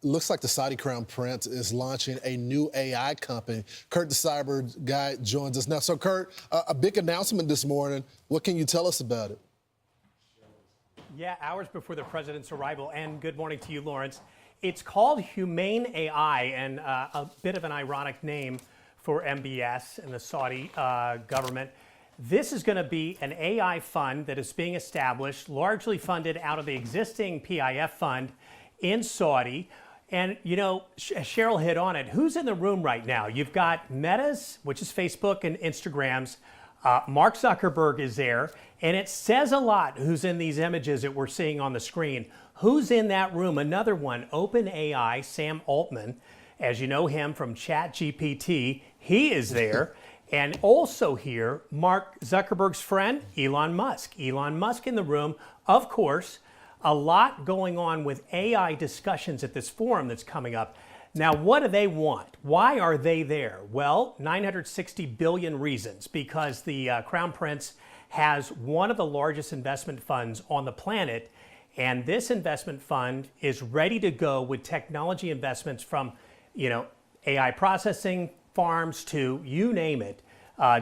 looks like the Saudi Crown Prince is launching a new AI company. Kurt, the cyber guy, joins us now. So, Kurt, a big announcement this morning. What can you tell us about it? Yeah, hours before the president's arrival. And good morning to you, Lawrence. It's called Humane AI, and a bit of an ironic name for MBS and the Saudi government. This is going to be an AI fund that is being established, largely funded out of the existing PIF fund in Saudi. And, you know, Cheryl hit on it. Who's in the room right now? You've got Meta's, which is Facebook and Instagram's. Mark Zuckerberg is there. And it says a lot who's in these images that we're seeing on the screen. Who's in that room? Another one, OpenAI, Sam Altman. As you know him from ChatGPT, he is there. And also here, Mark Zuckerberg's friend, Elon Musk. Elon Musk in the room, of course. A lot going on with AI discussions at this forum that's coming up. Now, what do they want? Why are they there? Well, 960 billion reasons, because the Crown Prince has one of the largest investment funds on the planet, and this investment fund is ready to go with technology investments from, AI processing farms to you name it.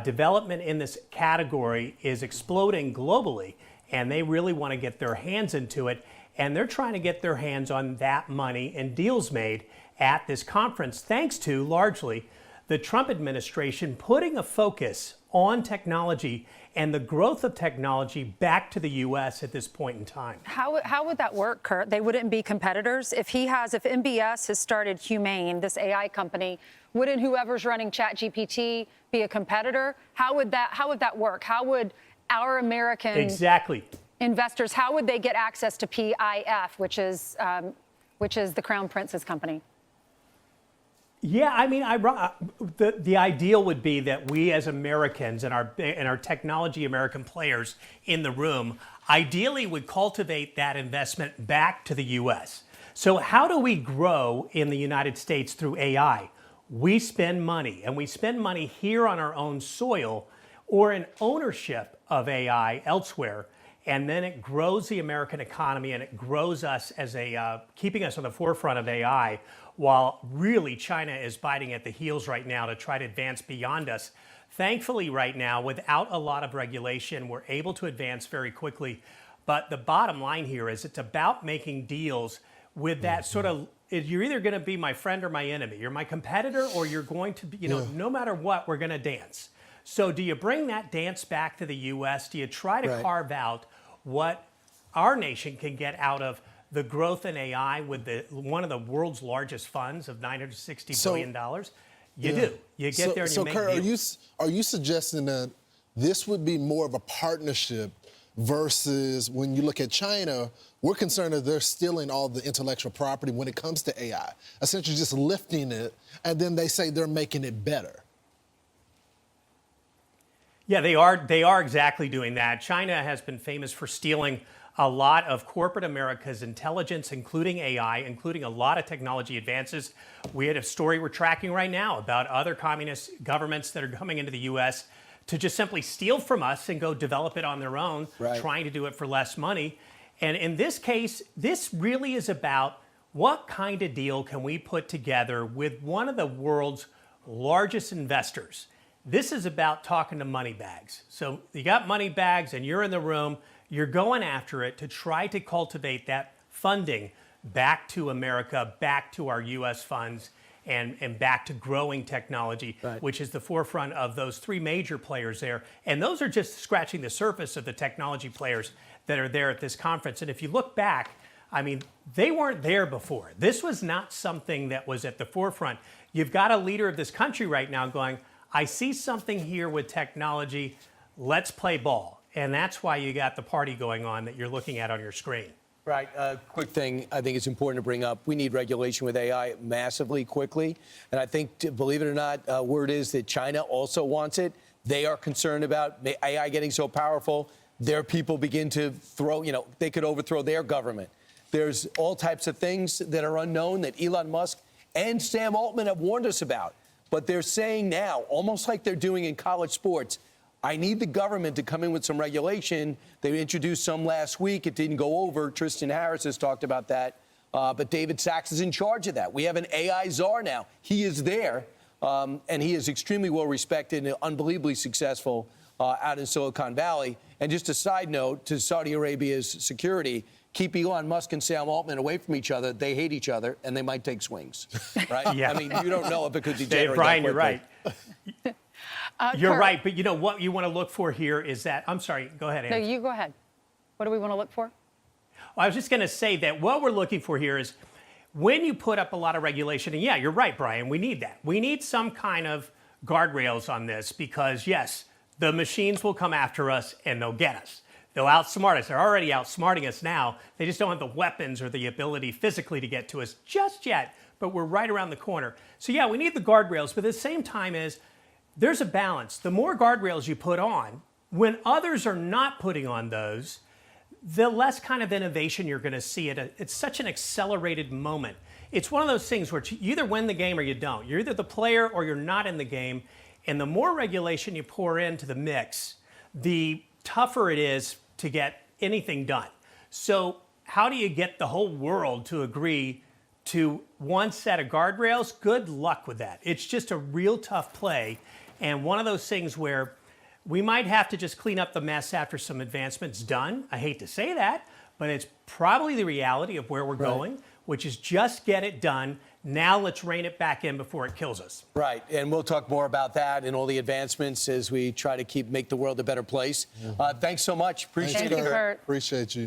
Development in this category is exploding globally, and they really want to get their hands into it, and they're trying to get their hands on that money and deals made at this conference, thanks to largely the Trump administration putting a focus on technology and the growth of technology back to the U.S. at this point in time. How would that work, Kurt? They wouldn't be competitors? If MBS has started Humane, this AI company, wouldn't whoever's running ChatGPT be a competitor? How would that work? How would our American investors, how would they get access to PIF, which is the Crown Prince's company? Yeah, I mean, the ideal would be that we as Americans and our technology American players in the room ideally would cultivate that investment back to the U.S. So how do we grow in the United States through AI? We spend money, and we spend money here on our own soil or in ownership of AI elsewhere. And then it grows the American economy, and it grows us as keeping us on the forefront of AI, while really China is biting at the heels right now to try to advance beyond us. Thankfully, right now, without a lot of regulation, we're able to advance very quickly. But the bottom line here is it's about making deals with that sort of, you're either going to be my friend or my enemy. You're my competitor, or you're going to be, no matter what, we're going to dance. So do you bring that dance back to the U.S.? Do you try to carve out what our nation can get out of the growth in AI with one of the world's largest funds of $960 billion? You do. You get there and you make Kurt, deals. are you suggesting that this would be more of a partnership versus when you look at China, we're concerned that they're stealing all the intellectual property when it comes to AI, essentially just lifting it, and then they say they're making it better? Yeah, they are exactly doing that. China has been famous for stealing a lot of corporate America's intelligence, including AI, including a lot of technology advances. We had a story we're tracking right now about other communist governments that are coming into the U.S. to just simply steal from us and go develop it on their own, trying to do it for less money. And in this case, this really is about what kind of deal can we put together with one of the world's largest investors. This is about talking to money bags. So you got money bags and you're in the room, you're going after it to try to cultivate that funding back to America, back to our U.S. funds, and back to growing technology, which is the forefront of those three major players there. And those are just scratching the surface of the technology players that are there at this conference. And if you look back, I mean, they weren't there before. This was not something that was at the forefront. You've got a leader of this country right now going, I see something here with technology, let's play ball. And that's why you got the party going on that you're looking at on your screen. Right. Quick thing I think it's important to bring up. We need regulation with AI massively quickly. And I think, believe it or not, word is that China also wants it. They are concerned about AI getting so powerful. Their people begin to throw, they could overthrow their government. There's all types of things that are unknown that Elon Musk and Sam Altman have warned us about. But they're saying now, almost like they're doing in college sports, I need the government to come in with some regulation. They introduced some last week. It didn't go over. Tristan Harris has talked about that. But David Sachs is in charge of that. We have an AI czar now. He is there, and he is extremely well respected and unbelievably successful out in Silicon Valley. And just a side note to Saudi Arabia's security, keep Elon Musk and Sam Altman away from each other. They hate each other, and they might take swings, right? Yeah. I mean, you don't know if it could Dave, degenerate. Brian, you're right. You're Kurt. right, but you know what you want to look for here is that, I'm sorry, go ahead, No, Ann. you go ahead. What do we want to look for? I was just going to say that what we're looking for here is when you put up a lot of regulation, and yeah, you're right, Brian, we need that. We need some kind of guardrails on this because, yes, the machines will come after us and they'll get us. They'll outsmart us. They're already outsmarting us now. They just don't have the weapons or the ability physically to get to us just yet, but we're right around the corner. So yeah, we need the guardrails, but at the same time there's a balance. The more guardrails you put on, when others are not putting on those, the less kind of innovation you're going to see. It's such an accelerated moment. It's one of those things where you either win the game or you don't. You're either the player or you're not in the game. And the more regulation you pour into the mix, the tougher it is to get anything done. So how do you get the whole world to agree to one set of guardrails? Good luck with that. It's just a real tough play. And one of those things where we might have to just clean up the mess after some advancements done. I hate to say that, but it's probably the reality of where we're going, which is just get it done. Now let's rein it back in before it kills us. Right, and we'll talk more about that and all the advancements as we try to make the world a better place. Thanks so much. Appreciate Thank it. you, Kurt. Appreciate you.